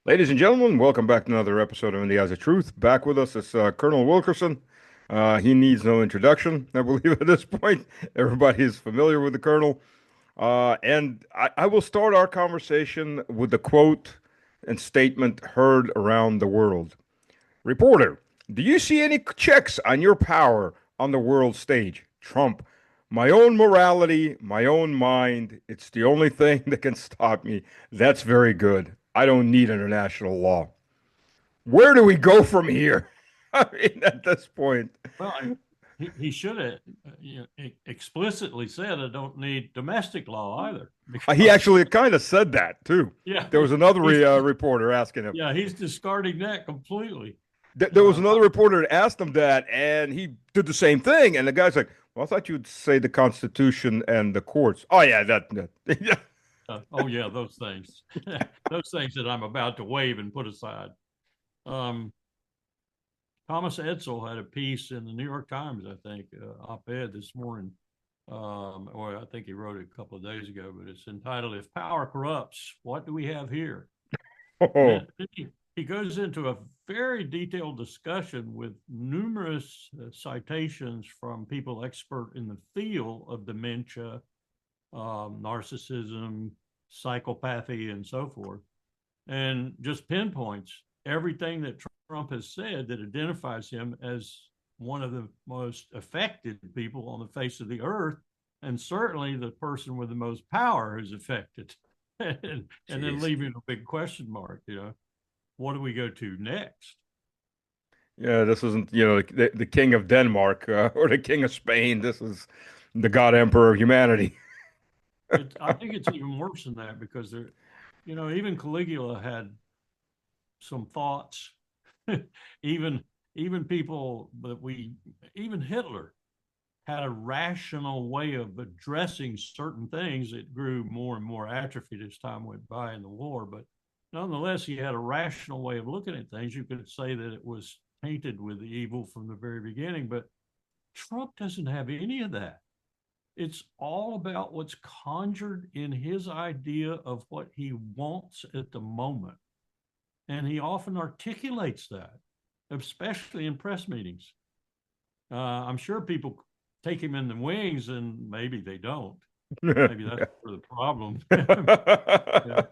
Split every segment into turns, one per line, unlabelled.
Ladies and gentlemen, welcome back to another episode of In the Eyes of Truth. Back with us is Colonel Wilkerson. He needs no introduction, I believe, at this point. Everybody is familiar with the Colonel. And I will start our conversation with the quote and statement heard around the world. Reporter, do you see any checks on your power on the world stage? Trump, my own morality, my own mind. It's the only thing that can stop me. That's very good. I don't need international law. Where do we go from here? I mean, at this point,
Well, he should have explicitly said, I don't need domestic law either,
he
because
actually kind of said that too.
yeah,
There was another
he's
reporter asking him.
he's discarding that completely.
There was
Uh,
another reporter that asked him that, and he did the same thing. And the guy's like, "Well, I thought you'd say the Constitution and the courts." Oh yeah, that yeah.
oh yeah, those things, those things that I'm about to waive and put aside. Um, Thomas Edsall had a piece in the New York Times, I think, op-ed this morning, or I think he wrote it a couple of days ago, but it's entitled "If Power Corrupts, What Do We Have Here?" And
Oh,
then he goes into a very detailed discussion with numerous citations from people expert in the field of dementia, narcissism, psychopathy, and so forth, and just pinpoints everything that Trump has said that identifies him as one of the most affected people on the face of the earth, and certainly the person with the most power is affected. And then
jeez.
leaving a big question mark, what do we go to next?
Yeah, this isn't, the king of Denmark or the king of Spain. This is the God Emperor of humanity.
I think it's even worse than that because even Caligula had some thoughts. even even people that we even Hitler had a rational way of addressing certain things. It grew more and more atrophied as time went by in the war, but nonetheless, he had a rational way of looking at things. You could say that it was tainted with the evil from the very beginning, but Trump doesn't have any of that. It's all about what's conjured in his idea of what he wants at the moment. And he often articulates that, especially in press meetings. I'm sure people take him in the wings, and maybe they don't. Maybe that's where the problem. Yeah.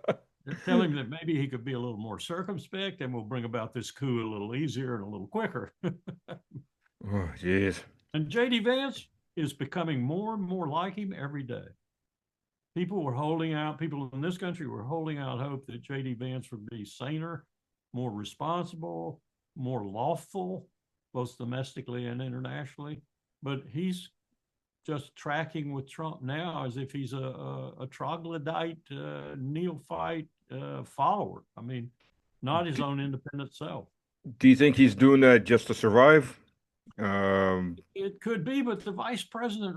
Tell him that maybe he could be a little more circumspect, and we'll bring about this coup a little easier and a little quicker.
Oh, jeez.
And JD Vance is becoming more and more like him every day. People in this country were holding out hope that JD Vance would be saner, more responsible, more lawful, both domestically and internationally. But he's just tracking with Trump now as if he's a troglodyte, neophyte follower. I mean, not his
Do,
own independent self.
do you think he's doing that just to survive? Um,
It could be, but the vice president,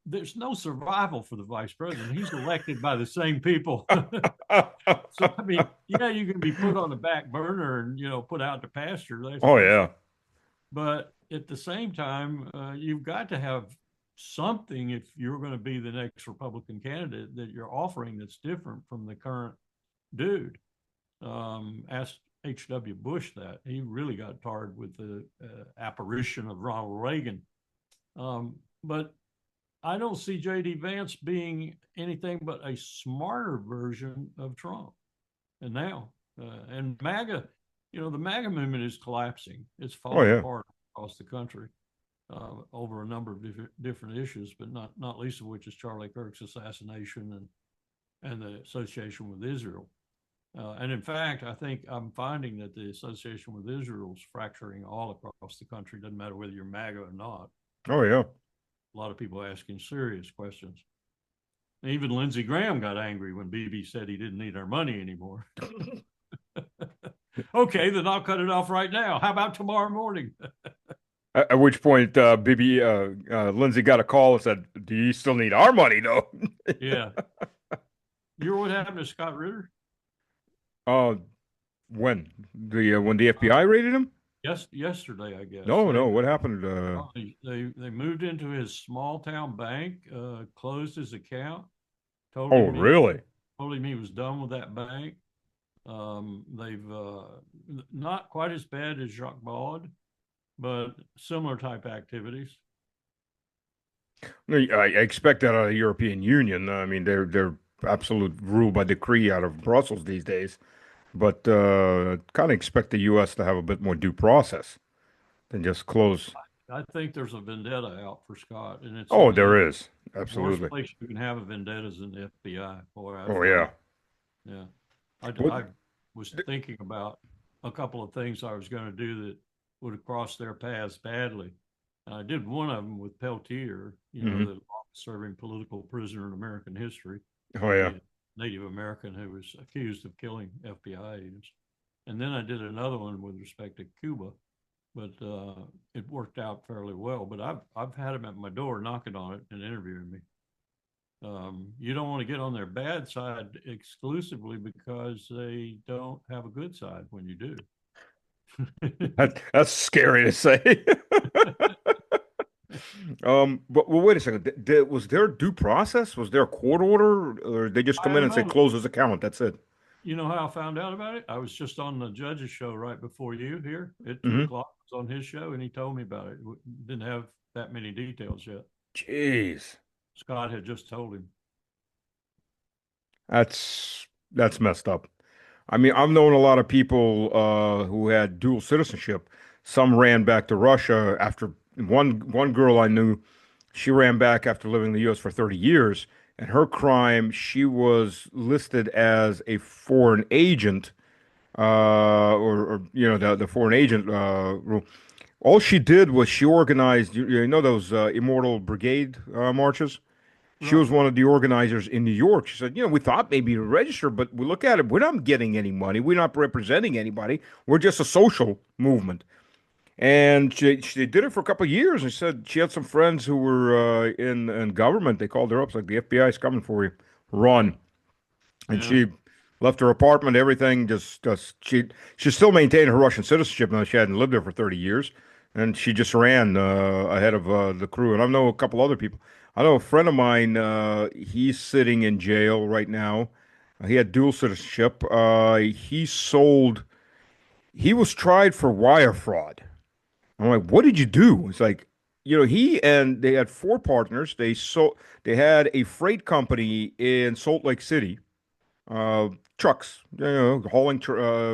there's no survival for the vice president. He's elected by the same people. So, I mean, yeah, you can be put on the back burner and, put out to pasture.
oh
That's
yeah.
But at the same time, you've got to have something if you're going to be the next Republican candidate that you're offering that's different from the current dude. Asked H.W. Bush that. He really got tarred with the apparition of Ronald Reagan. But I don't see J.D. Vance being anything but a smarter version of Trump. And now, and MAGA, the MAGA movement is collapsing. It's
Oh
falling
yeah.
apart across the country over a number of different issues, but not least of which is Charlie Kirk's assassination and the association with Israel. And in fact, I think I'm finding that the association with Israel is fracturing all across the country. Doesn't matter whether you're MAGA or not.
Oh yeah.
A lot of people asking serious questions. Even Lindsey Graham got angry when Bibi said he didn't need our money anymore. Okay, then I'll cut it off right now. How about tomorrow morning?
At which point, Lindsay got a call and said, "Do you still need our money, though?"
Yeah. You know what happened to Scott Ritter?
Uh, when the
Uh,
FBI raided him?
yesterday, I guess.
No, no. What happened?
They moved into his small town bank, closed his account, told
Oh,
him he
really?
told him he was done with that bank. They've not quite as bad as Jacques Baud, but similar type activities.
I expect that out of the European Union. I mean, they're absolute rule by decree out of Brussels these days. But kind of expect the U.S. to have a bit more due process than just close.
I think there's a vendetta out for Scott, and it's
Oh,
in the
there is.
worst
Absolutely.
place you can have a vendetta is in the FBI. Boy, I
Oh,
find,
yeah.
yeah.
What?
I was thinking about a couple of things I was going to do that would have crossed their paths badly. And I did one of them with Peltier,
Hmm.
the longest serving political prisoner in American history,
Oh, yeah.
the Native American who was accused of killing FBI agents. And then I did another one with respect to Cuba, but it worked out fairly well. But I've had him at my door knocking on it and interviewing me. You don't want to get on their bad side exclusively because they don't have a good side when you do.
That's scary to say. But well, wait a second. Was there due process? Was there a court order, or they just
I
come in
don't
and say
know.
close his account? That's it.
You know how I found out about it? I was just on the judge's show right before you here at two
Hmm.
o'clock. I was on his show and he told me about it. Didn't have that many details yet.
Jeez,
Scott had just told him.
that's messed up. I mean, I've known a lot of people who had dual citizenship. Some ran back to Russia after one girl I knew. She ran back after living in the U.S. for 30 years, and her crime, she was listed as a foreign agent, or the foreign agent rule. All she did was she organized, you know those Immortal Brigade marches? She
Right.
was one of the organizers in New York. She said, we thought maybe to register, but we look at it, we're not getting any money. We're not representing anybody. We're just a social movement. And she did it for a couple of years and said she had some friends who were in government. They called her up. It's like, the FBI is coming for you. Run. And
Yeah.
she left her apartment, everything. Just she still maintained her Russian citizenship, though she hadn't lived there for 30 years. And she just ran ahead of the crew. And I know a couple other people. I know a friend of mine. He's sitting in jail right now. He had dual citizenship. He sold. He was tried for wire fraud. I'm like, what did you do? It's like, he and they had four partners. They had a freight company in Salt Lake City, uh, trucks, hauling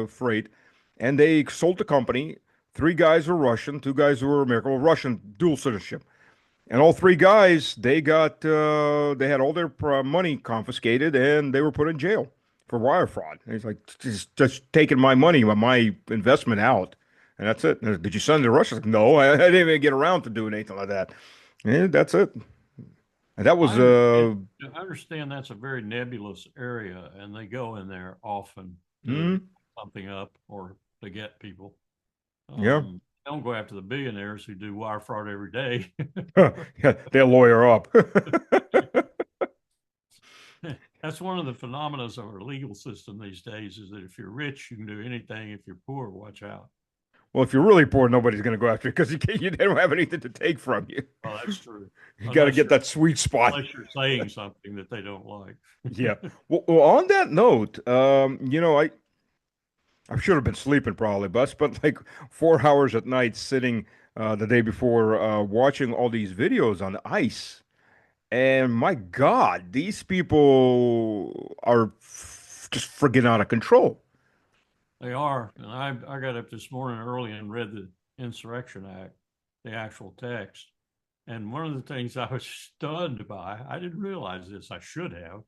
freight, and they sold the company. Three guys were Russian, two guys who were American, well, Russian dual citizenship, and all three guys they had all their money confiscated and they were put in jail for wire fraud. And he's like, just taking my money, my investment out, and that's it. Did you send it to Russia? Like, no, I didn't even get around to doing anything like that. And that's it. And that was
I understand. I understand that's a very nebulous area, and they go in there often to
mm,
something up or to get people.
yeah.
Don't go after the billionaires who do wire fraud every day.
Yeah, they'll lawyer up.
That's one of the phenomena of our legal system these days is that if you're rich, you can do anything. If you're poor, watch out.
Well, if you're really poor, nobody's going to go after you because they don't have anything to take from you.
Well, that's true.
You got to
Unless
get
you're
that sweet spot.
unless you're saying something that they don't like.
Yeah. Well, on that note, I should have been sleeping probably, but I spent like 4 hours at night sitting the day before watching all these videos on the ice. And my God, these people are just friggin' out of control.
They are. And I got up this morning early and read the Insurrection Act, the actual text. And one of the things I was stunned by, I didn't realize this, I should have.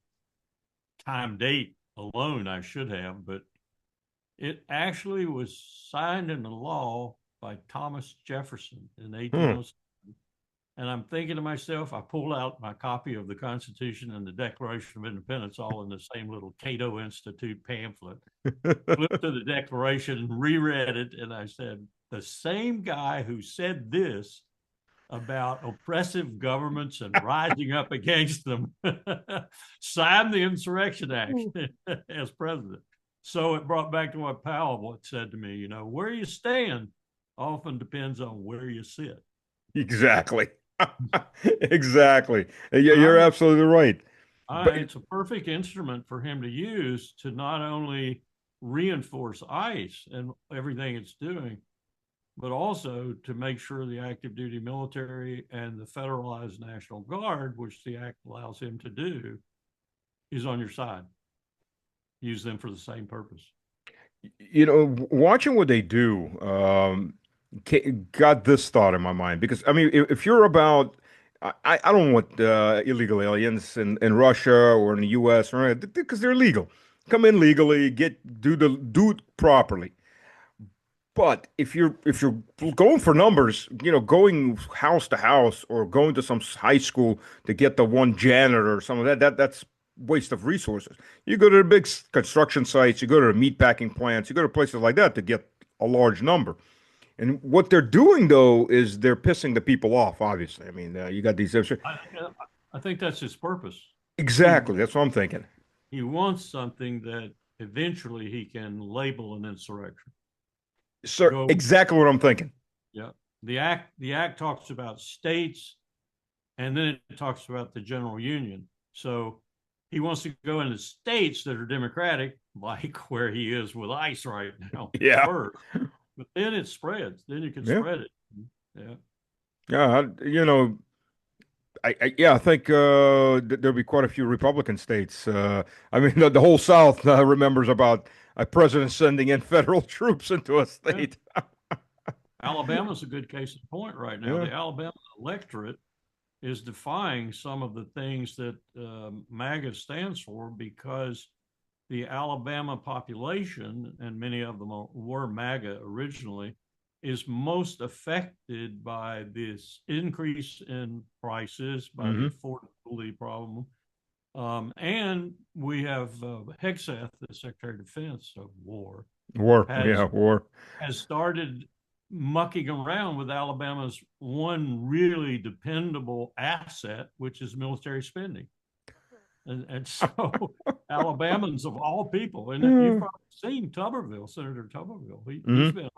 Time date alone, I should have, but it actually was signed into law by Thomas Jefferson in
Hmm.
1807. And I'm thinking to myself, I pulled out my copy of the Constitution and the Declaration of Independence all in the same little Cato Institute pamphlet. Flipped to the Declaration and reread it. And I said, the same guy who said this about oppressive governments and rising up against them signed the Insurrection Act as president. So it brought back to what Powell said to me, where you stand often depends on where you sit.
Exactly. Exactly. You're
I'm
absolutely right. But
it's a perfect instrument for him to use to not only reinforce ICE and everything it's doing, but also to make sure the active duty military and the federalized National Guard, which the act allows him to do, is on your side. Use them for the same purpose.
Watching what they do, got this thought in my mind because I mean, if you're about, I don't want illegal aliens in Russia or in the U.S. or because they're legal. Come in legally, do it properly. But if you're going for numbers, going house to house or going to some high school to get the one janitor or some of that's waste of resources. You go to the big construction sites, you go to the meat packing plants, you go to places like that to get a large number. And what they're doing though is they're pissing the people off. Obviously, I mean, you got these.
I, I think that's his purpose. He
Exactly, that's what I'm thinking.
he wants something that eventually he can label an insurrection.
Sir,
Go,
exactly what I'm thinking.
yeah. The act talks about states, and then it talks about the general union. So he wants to go into states that are democratic, like where he is with ICE right now,
Yeah,
first. But then it spreads. Then you can
yeah,
spread it. Yeah.
yeah. Yeah, I think there'll be quite a few Republican states. I mean, the whole South remembers about a president sending in federal troops into a
Yeah.
state.
Alabama's a good case in point right now.
Yeah.
The Alabama electorate is defying some of the things that MAGA stands for because the Alabama population, and many of them were MAGA originally, is most affected by this increase in prices, by the
Hmm.
affordability problem. And we have Hegseth, the Secretary of Defense of War,
War.
has
Yeah, war.
has started mucking around with Alabama's one really dependable asset, which is military spending. And so Alabamans of all people, and you've
Hmm.
probably seen Tuberville, Senator Tuberville. He's
Hmm.
been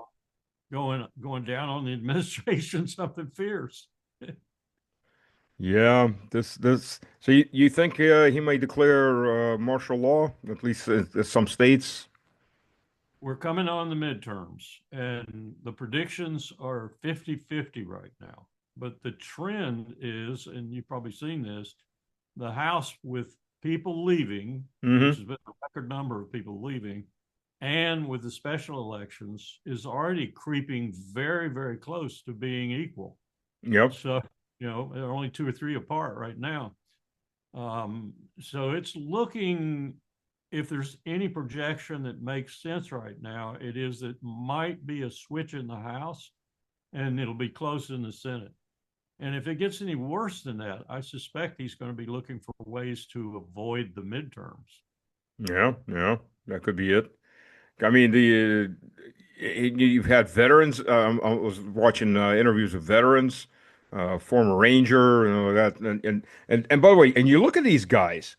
going down on the administration something fierce.
Yeah. This. So you think he may declare martial law, at least in some states?
We're coming on the midterms, and the predictions are 50-50 right now. But the trend is, and you've probably seen this, the House with people leaving, which
Hmm.
has been a record number of people leaving, and with the special elections, is already creeping very, very close to being equal.
Yep.
So, they're only two or three apart right now. So it's looking, if there's any projection that makes sense right now, it is that might be a switch in the House and it'll be close in the Senate. And if it gets any worse than that, I suspect he's going to be looking for ways to avoid the midterms.
Yeah. Yeah. That could be it. I mean, you've had veterans. I was watching interviews with veterans, former Ranger, that, and by the way, and you look at these guys,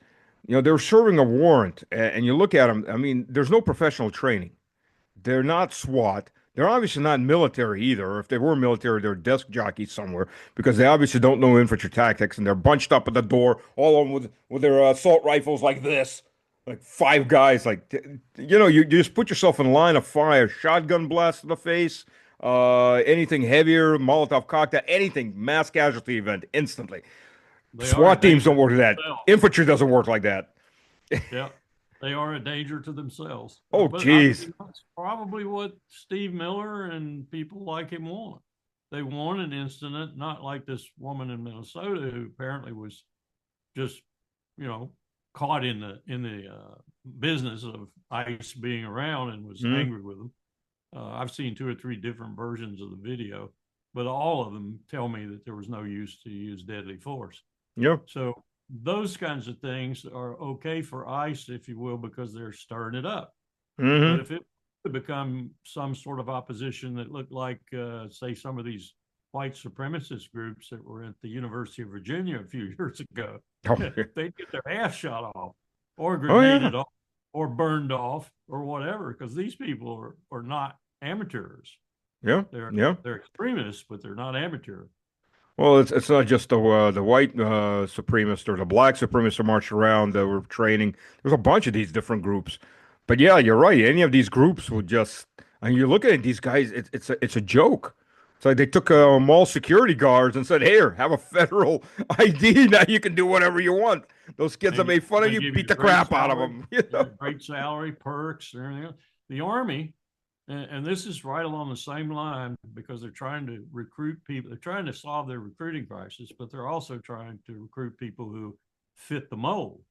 they're serving a warrant, and you look at them. I mean, there's no professional training. They're not SWAT. They're obviously not military either. Or if they were military, they're desk jockeys somewhere because they obviously don't know infantry tactics, and they're bunched up at the door, all of them with their assault rifles like this, like five guys. Like you just put yourself in line of fire, shotgun blast in the face, anything heavier, Molotov cocktail, anything, mass casualty event instantly.
They are a
SWAT teams
danger
don't work like
to
that.
themselves.
Infantry doesn't work like that.
Yeah, they are a danger to themselves.
Oh,
But I
geez.
think that's probably what Steve Miller and people like him want. They want an incident, not like this woman in Minnesota who apparently was just, you know, caught in the business of ICE being around and was
Hmm.
angry with them. I've seen two or three different versions of the video, but all of them tell me that there was no use to use deadly force.
Yeah.
So those kinds of things are okay for ICE, if you will, because they're stirring it up. But
Hmm.
if it could become some sort of opposition that looked like, say, some of these white supremacist groups that were at the University of Virginia a few years ago,
Oh,
they'd get their ass shot off or
oh yeah.
grenaded off or burned off or whatever, because these people are not amateurs.
Yeah,
They're
yeah.
they're extremists, but they're not amateur.
Well, it's not just the white supremacists or the black supremacists who march around that were training. There's a bunch of these different groups. But yeah, you're right. Any of these groups would just, and you're looking at these guys, it's a joke. It's like they took mall security guards and said, "Here, have a federal ID. Now you can do whatever you want." Those kids that made fun of
They
you,
give you
beat
a
the
great
crap out of
salary,
them.
great salary, perks, and everything else. The Army, and this is right along the same line because they're trying to recruit people. They're trying to solve their recruiting crisis, but they're also trying to recruit people who fit the mold,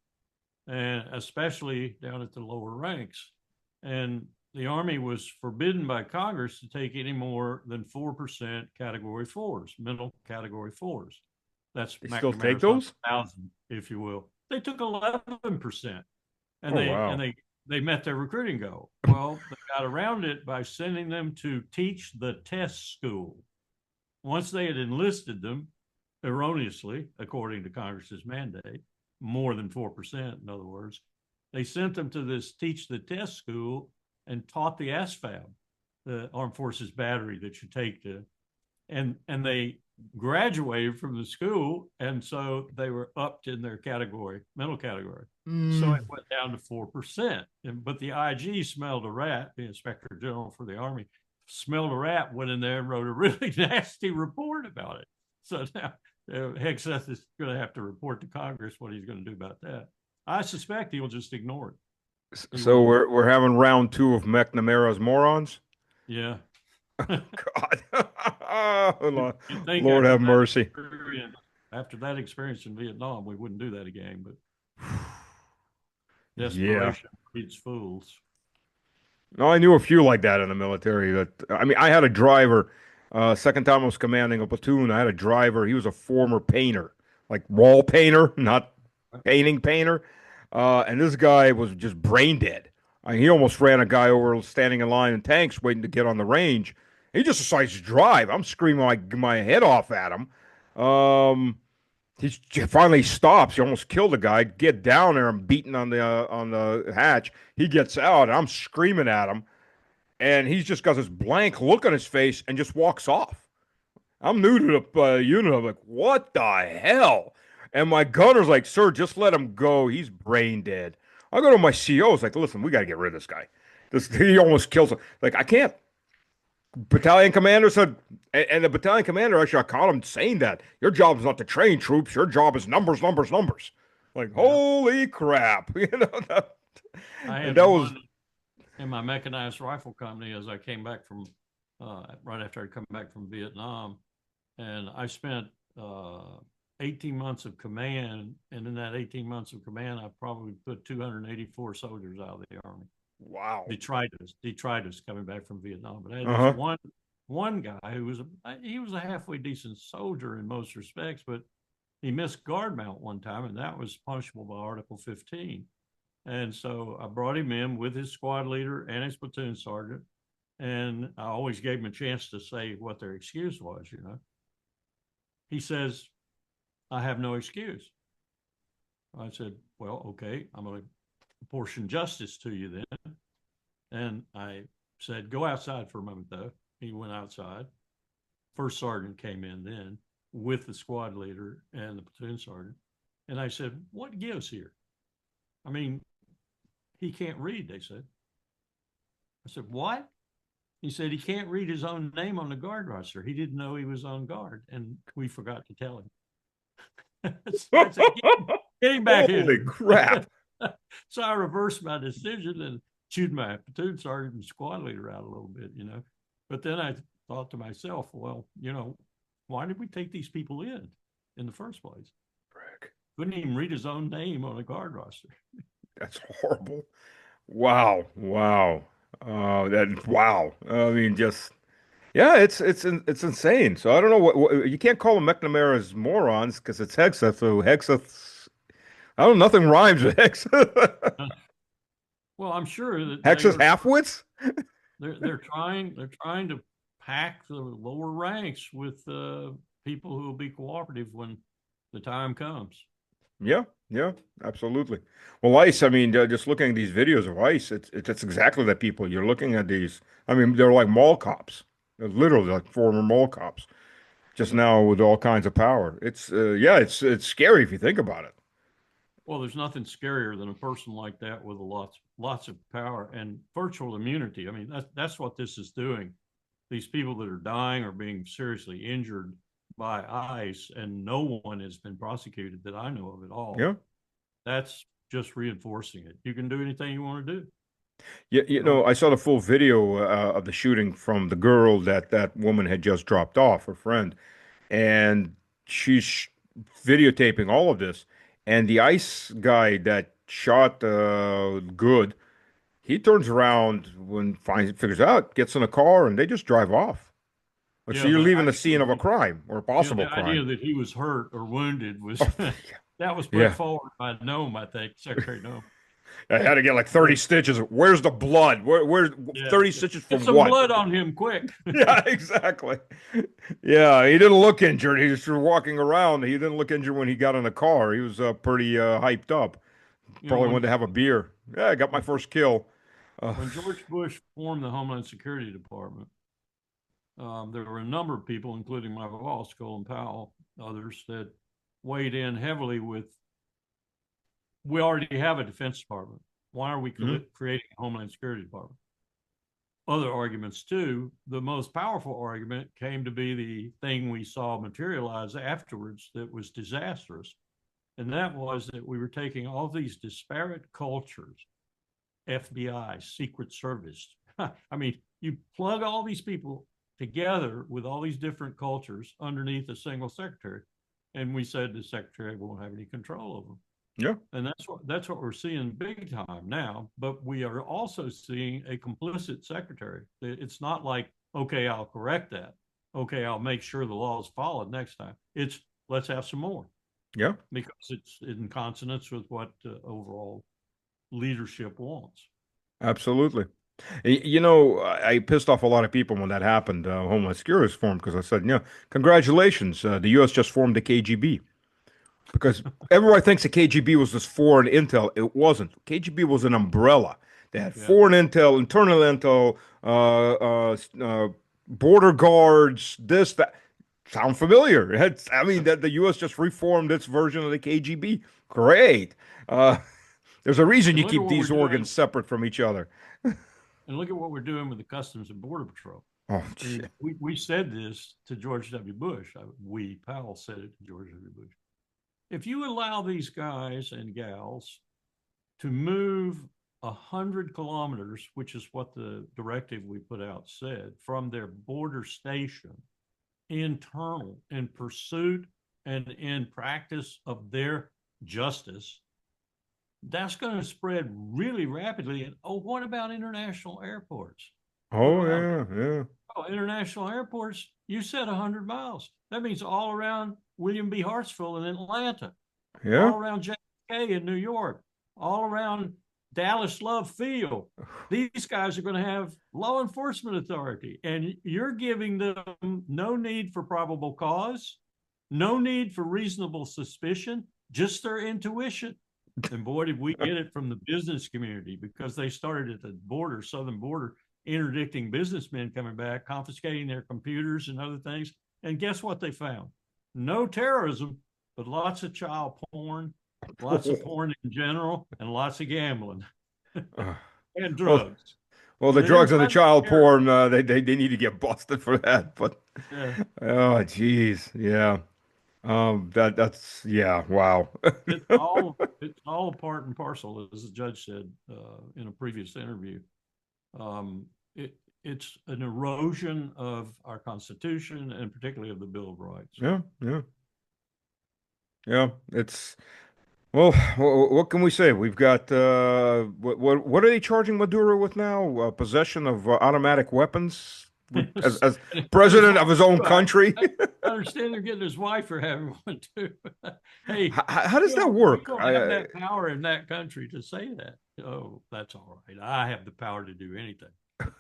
and especially down at the lower ranks. And the Army was forbidden by Congress to take any more than 4% category fours, mental category fours. That's
They still take
McNamara's
those?
100,000, if you will. They took 11%, and
Oh
they
wow.
and they they met their recruiting goal. Well, they got around it by sending them to teach the test school. Once they had enlisted them, erroneously, according to Congress's mandate, more than 4%, in other words, they sent them to this teach the test school and taught the ASFAB, the Armed Forces Battery that you take to, and they graduated from the school, and so they were upped in their category, mental category. So it
Mm.
went down to 4%. But the IG smelled a rat, the Inspector General for the Army, smelled a rat, went in there and wrote a really nasty report about it. So now Hegseth is going to have to report to Congress what he's going to do about that. I suspect he'll just ignore it. He
So
won't.
we're having round two of McNamara's morons.
Yeah.
God,
you,
Lord,
you'd think
Lord have mercy.
after that experience in Vietnam, we wouldn't do that again, but
Yeah.
desperation breeds fools.
No, I knew a few like that in the military. That I mean, I had a driver. Second time I was commanding a platoon, I had a driver. He was a former painter, like wall painter, not painting painter. And this guy was just brain dead. He almost ran a guy over standing in line in tanks waiting to get on the range. He just decides to drive. I'm screaming my head off at him. Um, he finally stops. He almost killed a guy. Get down there. I'm beating on the hatch. He gets out. I'm screaming at him, and he's just got this blank look on his face and just walks off. I'm new to the unit. I'm like, what the hell? And my gunner's like, sir, just let him go. He's brain dead. I go to my CO. It's like, listen, we got to get rid of this guy. This he almost kills him. Like, I can't. Battalion commander said, and the battalion commander actually, I caught him saying that your job is not to train troops. Your job is numbers, numbers, numbers. Like,
Yeah.
holy crap.
I
And
had
that was,
one in my mechanized rifle company as I came back from right after I'd come back from Vietnam. And I spent 18 months of command. And in that 18 months of command, I probably put 284 soldiers out of the Army.
wow.
Detritus coming back from Vietnam. But I had this
Uh-huh.
one guy who was he was a halfway decent soldier in most respects, but he missed guard mount one time, and that was punishable by Article 15. And so I brought him in with his squad leader and his platoon sergeant, and I always gave him a chance to say what their excuse was. He says, "I have no excuse." I said, "Well, okay, I'm going to apportion justice to you then." And I said, "Go outside for a moment, though." He went outside. First sergeant came in then with the squad leader and the platoon sergeant. And I said, "What gives here? I mean, he can't read," they said. I said, "What?" He said, "He can't read his own name on the guard roster. He didn't know he was on guard, and we forgot to tell him." So I said, get him back here.
Holy crap.
So I reversed my decision and chewed my platoon sergeant and squad leader out a little bit. But then I thought to myself, well, why did we take these people in the first place?
Frick.
Couldn't even read his own name on a guard roster.
That's horrible. Wow. Wow. Wow. I mean, just yeah, it's insane. So I don't know what you can't call them McNamara's morons because it's Hexa. So Hexa's I don't know, nothing rhymes with Hexa.
Well, I'm sure that
Hexa's halfwits?
they're trying to pack the lower ranks with people who will be cooperative when the time comes.
Yeah, yeah, absolutely. Well, ICE, I mean, just looking at these videos of ICE, it's exactly that people. You're looking at these. I mean, they're like mall cops. They're literally like former mall cops, just
Yep.
now with all kinds of power. It's yeah, it's scary if you think about it.
Well, there's nothing scarier than a person like that with lots of power and virtual immunity. I mean, that's what this is doing. These people that are dying or being seriously injured by ICE, and no one has been prosecuted that I know of at all.
Yeah.
That's just reinforcing it. You can do anything you want to do.
Yeah, you
Don't
know, I saw the full video of the shooting from the girl that that woman had just dropped off, her friend, and she's videotaping all of this. And the ICE guy that shot Good, he turns around when finds figures out, gets in a car, and they just drive off. Like, so
yeah,
you're
the
leaving the
idea
scene of a
that,
crime or a
yeah,
possible
the idea
crime.
that he was hurt or wounded was
Oh,
that was put
yeah.
forward by Nome, I think, Secretary Nome.
I had to get like 30 stitches. Where's the blood? Where's
Yeah,
30
yeah.
stitches
Get
from
some
what?
blood on him quick.
Yeah, exactly. Yeah, he didn't look injured. He was just walking around. He didn't look injured when he got in the car. He was pretty hyped up.
You know,
Probably wanted to have a beer. Yeah, I got my
when
first kill. Uh,
when George Bush formed the Homeland Security Department, there were a number of people, including my boss, Colin Powell, others, that weighed in heavily with, we already have a Defense Department. Why are we
mhm.
creating a Homeland Security Department? Other arguments too. The most powerful argument came to be the thing we saw materialize afterwards that was disastrous. And that was that we were taking all these disparate cultures, FBI, Secret Service. I mean, you plug all these people together with all these different cultures underneath a single secretary. And we said the secretary won't have any control over them.
Yeah,
And that's what we're seeing big time now. But we are also seeing a complicit secretary. It's not like, okay, I'll correct that. Okay, I'll make sure the law is followed next time. It's let's have some more
yeah,
because it's in consonance with what overall leadership wants.
absolutely. You know, I pissed off a lot of people when that happened. Homeland Security was formed because I said, yeah, congratulations, the U.S. just formed the KGB. Because everybody thinks the KGB was this foreign intel. It wasn't. KGB was an umbrella. They had
Yeah.
foreign intel, internal intel, border guards, this, that. Sound familiar? I mean, that the U.S. just reformed its version of the KGB. Great. Uh, there's a reason
And
you
look at
keep
what we're
these organs
doing.
separate from each other.
And look at what we're doing with the Customs and Border Patrol.
Oh,
I mean,
shit.
we said this to George W. Bush. Powell said it to George W. Bush. If you allow these guys and gals to move 100 kilometers, which is what the directive we put out said, from their border station internal in pursuit and in practice of their justice, that's going to spread really rapidly. And oh, what about international airports? What
Oh,
about
yeah, yeah,
oh, international airports? You said 100 miles. That means all around William B. Hartsfield in Atlanta,
yeah.
all around JFK in New York, all around Dallas Love Field. These guys are going to have law enforcement authority, and you're giving them no need for probable cause, no need for reasonable suspicion, just their intuition. And boy, did we get it from the business community because they started at the border, southern border, interdicting businessmen coming back, confiscating their computers and other things. And guess what they found? No terrorism, but lots of child porn, lots of porn in general, and lots of gambling
Uh,
and
well,
drugs.
well,
So
the
they didn't
drugs and the
find
child
the terror.
porn, they need to get busted for that. But
Yeah,
oh, geez, yeah. That's yeah, wow.
it's all part and parcel, as the judge said in a previous interview. Um, it it's an erosion of our Constitution and particularly of the Bill of Rights.
Yeah, yeah, yeah. It's well, what can we say? We've got what are they charging Maduro with now? Possession of automatic weapons as
And his
president
wife
of his own
too.
country.
I understand they're getting his wife for having one too. Hey,
How does that
we
work?
don't have that power in that country to say that. Oh, that's all right. I have the power to do anything.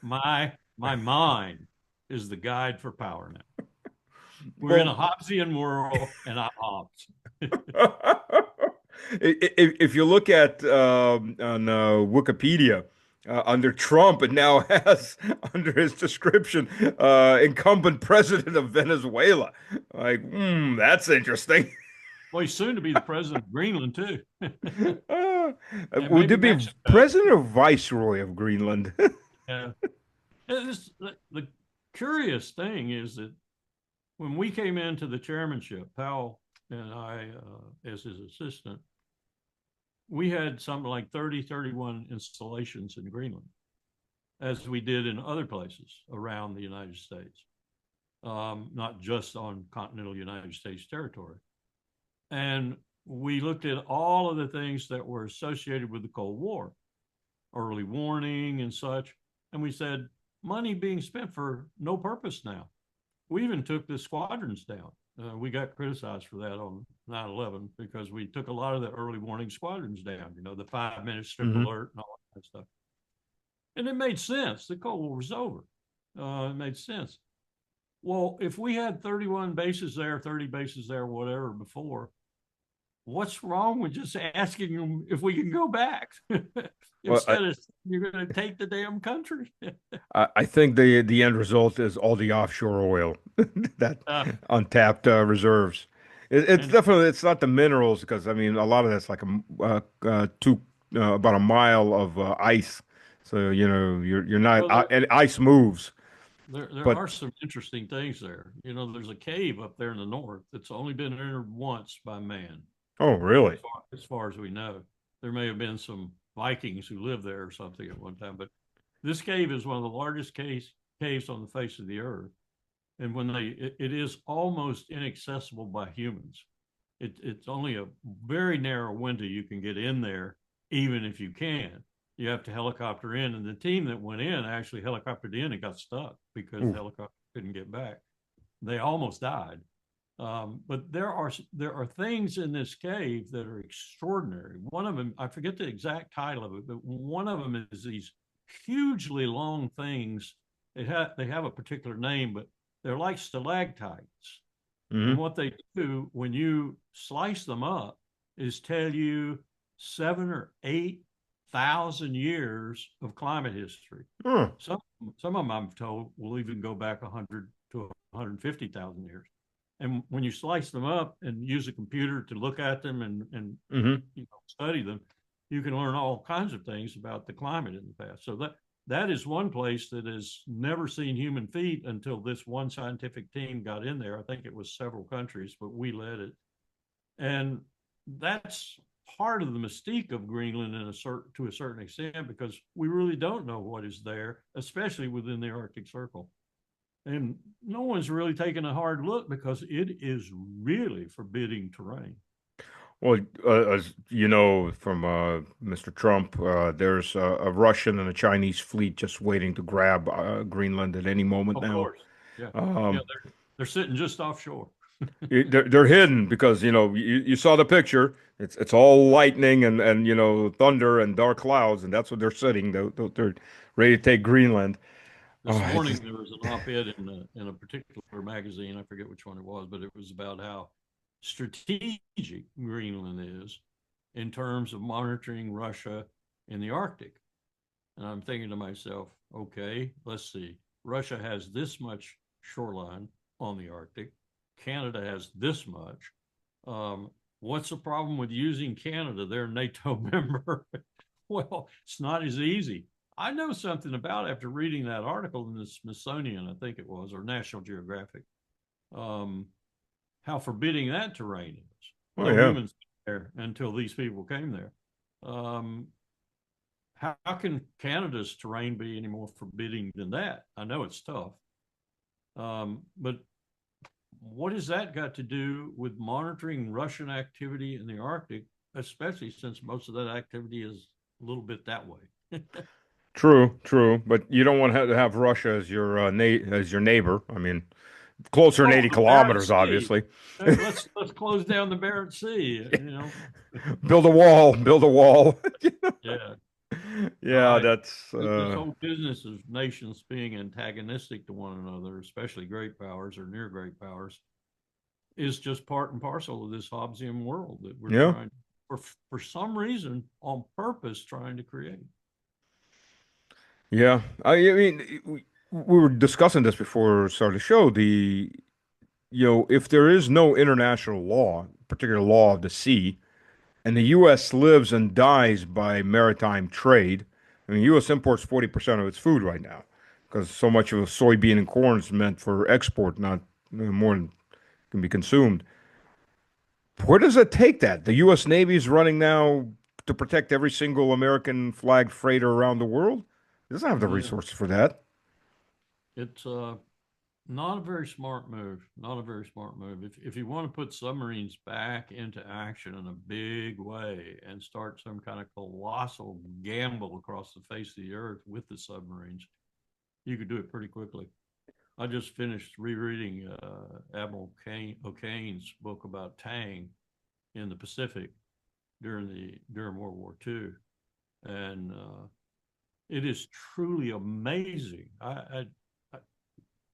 My mind is the guide for power now. We're in a
Well,
Hobbesian world, and I'm Hobbes.
if you look at on Wikipedia under Trump, it now has under his description incumbent president of Venezuela. Like, that's interesting.
Well, he's soon to be the president of Greenland too.
Uh,
And
would
maybe
it be
Mexico.
president or viceroy of Greenland?
Yeah. The curious thing is that when we came into the chairmanship, Powell and I, as his assistant, we had something like 30, 31 installations in Greenland, as we did in other places around the United States, not just on continental United States territory. And we looked at all of the things that were associated with the Cold War, early warning and such. And we said, money being spent for no purpose now. We even took the squadrons down. We got criticized for that on 9/11 because we took a lot of the early warning squadrons down, the 5 minute strip
Hmm.
alert and all that stuff. And it made sense. The Cold War was over. It made sense. Well, if we had 31 bases there, 30 bases there, whatever before, what's wrong with just asking them if we can go back
Well,
instead of you're going to take the damn country?
I think the end result is all the offshore oil that
uh,
untapped reserves. It's
and
definitely it's not the minerals because I mean a lot of that's like about a mile of ice. So you're not
well, there,
and ice moves.
there
But
are some interesting things there. There's a cave up there in the north that's only been entered once by man,
oh really?
as far as we know. There may have been some Vikings who lived there or something at one time, but this cave is one of the largest caves on the face of the earth. And it is almost inaccessible by humans. It's only a very narrow window you can get in there, even if you can. You have to helicopter in, and the team that went in actually helicoptered in and got stuck because the
Oof.
helicopter couldn't get back. They almost died. But there are things in this cave that are extraordinary. One of them, I forget the exact title of it, but one of them is these hugely long things. They have a particular name, but they're like stalactites. And
Hmm.
what they do when you slice them up is tell you 7 or 8 thousand years of climate history.
Huh.
Some of them I'm told will even go back 100 to 150,000 years. And when you slice them up and use a computer to look at them and
Hmm.
study them, you can learn all kinds of things about the climate in the past. So that is one place that has never seen human feet until this one scientific team got in there. I think it was several countries, but we led it. And that's part of the mystique of Greenland to a certain extent because we really don't know what is there, especially within the Arctic Circle. And no one's really taken a hard look because it is really forbidding terrain.
Well, as you know from Mr. Trump, there's a Russian and a Chinese fleet just waiting to grab Greenland at any moment
Of
now.
course. Yeah. Yeah.
Um,
They're sitting just offshore.
they're hidden because you saw the picture. It's all lightning and thunder and dark clouds, and that's what they're sitting. They're ready to take Greenland.
This
Oh, it's
morning
just,
there was an op-ed in a particular magazine. I forget which one it was, but it was about how strategic Greenland is in terms of monitoring Russia in the Arctic. And I'm thinking to myself, okay, let's see. Russia has this much shoreline on the Arctic. Canada has this much. What's the problem with using Canada? They're a NATO member. Well, it's not as easy. I know something about after reading that article in the Smithsonian, I think it was, or National Geographic, um, how forbidding that terrain is.
oh
No
yeah.
humans there until these people came there. Um, how can Canada's terrain be any more forbidding than that? I know it's tough, but what has that got to do with monitoring Russian activity in the Arctic, especially since most of that activity is a little bit that way?
True, true, but you don't want to have Russia as your as your neighbor. I mean, closer than
Oh,
80
the Barents
kilometers,
Sea.
obviously.
Let's close down the Barents Sea.
Build a wall, build a wall.
Yeah.
Yeah, that's
This whole business of nations being antagonistic to one another, especially great powers or near great powers, is just part and parcel of this Hobbesian world that we're
yeah.
trying, for some reason, on purpose, trying to create.
Yeah. I mean, we were discussing this before we started the show. if there is no international law, particular law of the sea, and the U.S. lives and dies by maritime trade. I mean, U.S. imports 40% of its food right now because so much of the soybean and corn is meant for export, not more than can be consumed. Where does it take that? The U.S. Navy is running now to protect every single American flagged freighter around the world. It doesn't have the
Yeah,
resources for that.
it's not a very smart move. Not a very smart move. If you want to put submarines back into action in a big way and start some kind of colossal gamble across the face of the earth with the submarines, you could do it pretty quickly. I just finished rereading Admiral O'Kane's book about Tang in the Pacific during World War II, and it is truly amazing.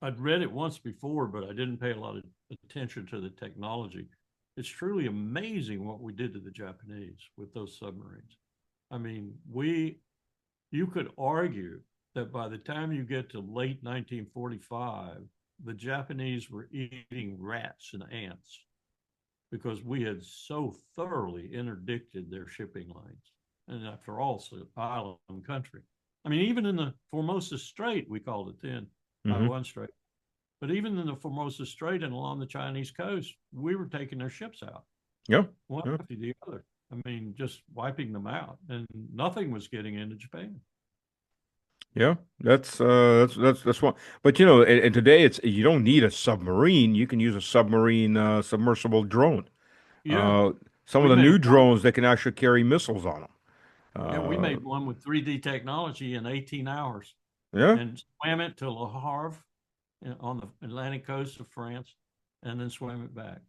I'd read it once before, but I didn't pay a lot of attention to the technology. It's truly amazing what we did to the Japanese with those submarines. I mean, you could argue that by the time you get to late 1945, the Japanese were eating rats and ants because we had so thoroughly interdicted their shipping lanes. And after all, it's an island country. I mean, even in the Formosa Strait, we called it then,
Hmm.
Taiwan Strait. But even in the Formosa Strait and along the Chinese coast, we were taking their ships out,
Yeah,
one
yeah,
after the other. I mean, just wiping them out, and nothing was getting into Japan.
yeah. That's one. But and today it's you don't need a submarine. You can use a submarine submersible drone.
Yeah,
Uh, some of
we
the
made
new
one.
drones that can actually carry missiles on them.
Yeah, we made one with 3D technology in 18 hours
Yeah,
and swam it to Le Havre on the Atlantic coast of France, and then swam it back.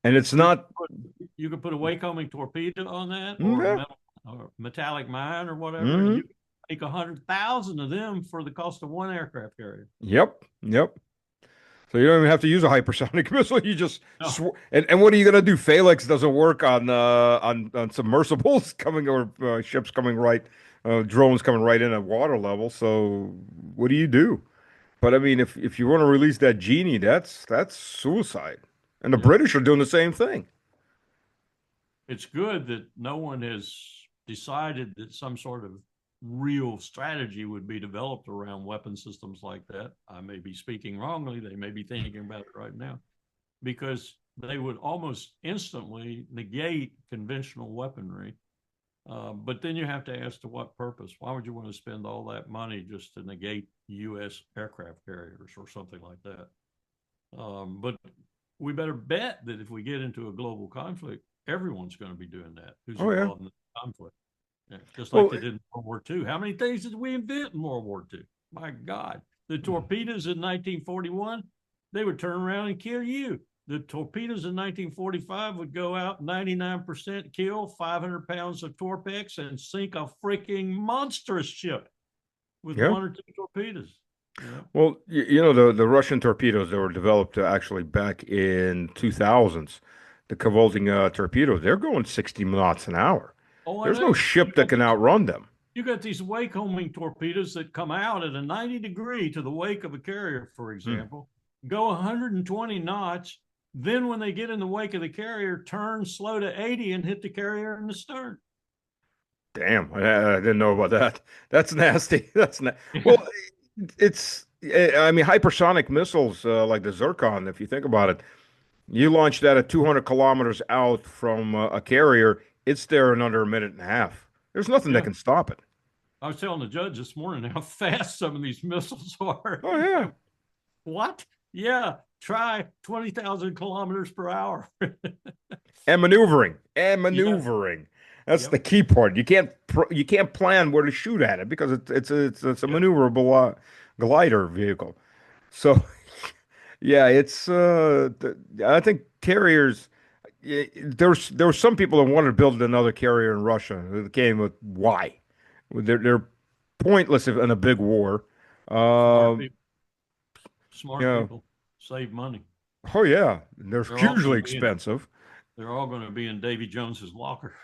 and it's
You could
not.
put, you could put a waycoming torpedo on that, or a
Yeah,
metal or metallic mine, or whatever, and
hmm.
you could make 100,000 of them for the cost of one aircraft carrier.
Yep, yep. So you don't even have to use a hypersonic missile. You just
No,
and what are you gonna do? Phalanx doesn't work on submersibles coming or ships coming right, drones coming right in at water level. So what do you do? But I mean, if you want to release that genie, that's suicide. And the
yeah,
British are doing the same thing.
it's good that no one has decided that some sort of real strategy would be developed around weapon systems like that. I may be speaking wrongly. They may be thinking about it right now because they would almost instantly negate conventional weaponry. But then you have to ask to what purpose? Why would you want to spend all that money just to negate U.S. aircraft carriers or something like that? But we better bet that if we get into a global conflict, everyone's going to be doing that who's
Oh yeah.
involved in the conflict. Yeah, just like
Well,
they did in World War II. How many things did we invent in World War II? My God. The torpedoes in 1941, they would turn around and kill you. The torpedoes in 1945 would go out 99% kill, 500 pounds of Torpex, and sink a freaking monstrous ship with
yeah.
one or two torpedoes. Yeah.
Well, the Russian torpedoes that were developed actually back in 2000s, the Kavolting torpedoes, they're going 60 knots an hour.
Oh, I
There's no
know.
ship that can outrun them.
You got these wake-homing torpedoes that come out at a 90-degree to the wake of a carrier, for
Hmm.
example, go 120 knots. Then, when they get in the wake of the carrier, turn slow to 80 and hit the carrier in the stern.
Damn, I didn't know about that. That's nasty. Well,
Yeah,
I mean, hypersonic missiles like the Zircon, if you think about it, you launch that at 200 kilometers out from a carrier, it's there in under a minute and a half. There's nothing that
yeah.
can stop it.
I was telling the judge this morning how fast some of these missiles are.
Oh yeah,
What? Yeah, try 20,000 kilometers per hour.
and maneuvering, and
Yeah,
maneuvering. That's the
yep,
key part. You can't plan where to shoot at it because it's a
yep.
maneuverable glider vehicle. So yeah, I think carriers. There were some people that wanted to build another carrier in Russia. They came with why? They're pointless in a big war.
Smart
Um,
people,
you
smart
know,
people save money.
oh yeah, they're
They're all going
hugely
to be in
expensive.
They're all going to be in Davy Jones's locker.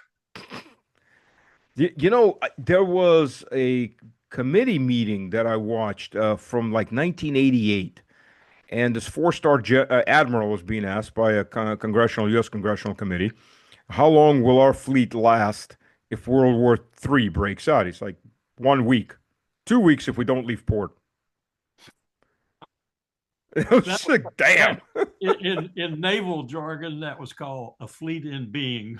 There was a committee meeting that I watched from like 1988, and this four-star admiral was being asked by a U.S. congressional committee, how long will our fleet last if World War III breaks out? He's like, 1 week, 2 weeks if we don't leave port. It was
That,
just like, damn.
that in naval jargon, that was called a fleet in being.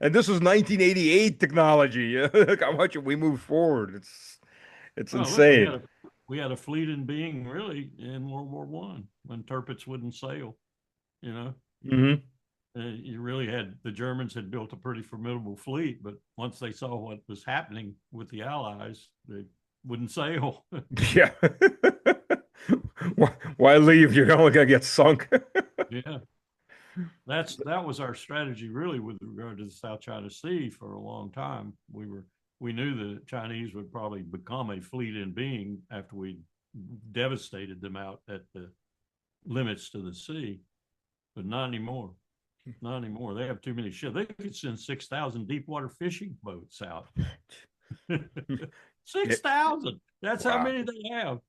And this was 1988 technology. Look how much we moved forward. It's
Well, look,
insane.
we had a fleet in being really in World War One when turpets wouldn't sail. You know,
Hmm.
you really had the Germans had built a pretty formidable fleet, but once they saw what was happening with the Allies, they wouldn't sail.
Yeah. Why leave? You're only gonna get sunk.
Yeah, that was our strategy really with regard to the South China Sea for a long time. We knew the Chinese would probably become a fleet in being after we devastated them out at the limits to the sea, but not anymore. Not anymore. They have too many ships. They could send 6,000 deep water fishing boats out.
Yeah.
6,000. That's how
Wow.
many they have.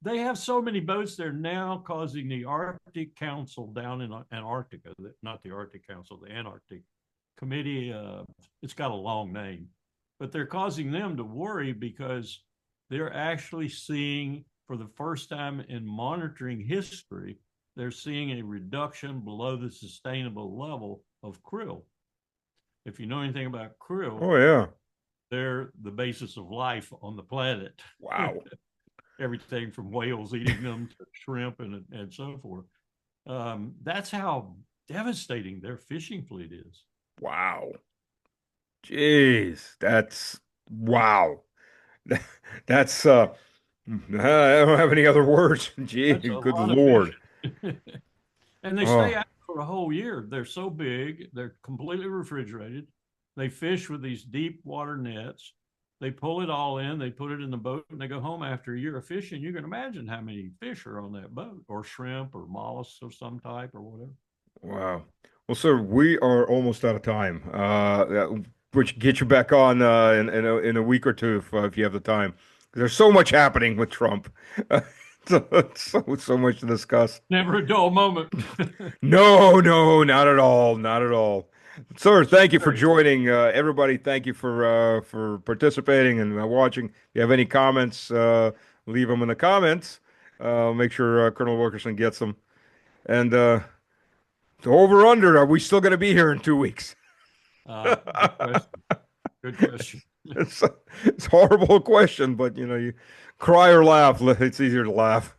They have so many boats, they're now causing the Arctic Council down in Antarctica, not the Arctic Council, the Antarctic Committee. It's got a long name, but they're causing them to worry because they're actually seeing, for the first time in monitoring history, they're seeing a reduction below the sustainable level of krill. If you know anything about krill,
Oh yeah.
they're the basis of life on the planet.
Wow.
Everything from whales eating them to shrimp and so forth. That's how devastating their fishing fleet is.
Wow. Jeez. That's wow. That's I don't have any other words. Gee,
That's a
good
lot of
Lord.
fishing. And they stay
Oh,
out for a whole year. They're so big, they're completely refrigerated. They fish with these deep water nets. They pull it all in, they put it in the boat, and they go home after a year of fishing. You can imagine how many fish are on that boat, or shrimp, or mollusks of some type, or whatever.
wow. Well, sir, we are almost out of time. Which get you back on in a week or two if you have the time. There's so much happening with Trump. So much to discuss.
Never a dull moment.
No, no, not at all, not at all. Sir, thank you for
Very
joining. Everybody, thank you for participating and watching. If you have any comments, leave them in the comments. Make sure Colonel Wilkerson gets them. And the over under, are we still going to be here in 2 weeks?
good question. Good question.
It's it's a horrible question, but you cry or laugh. It's easier to laugh.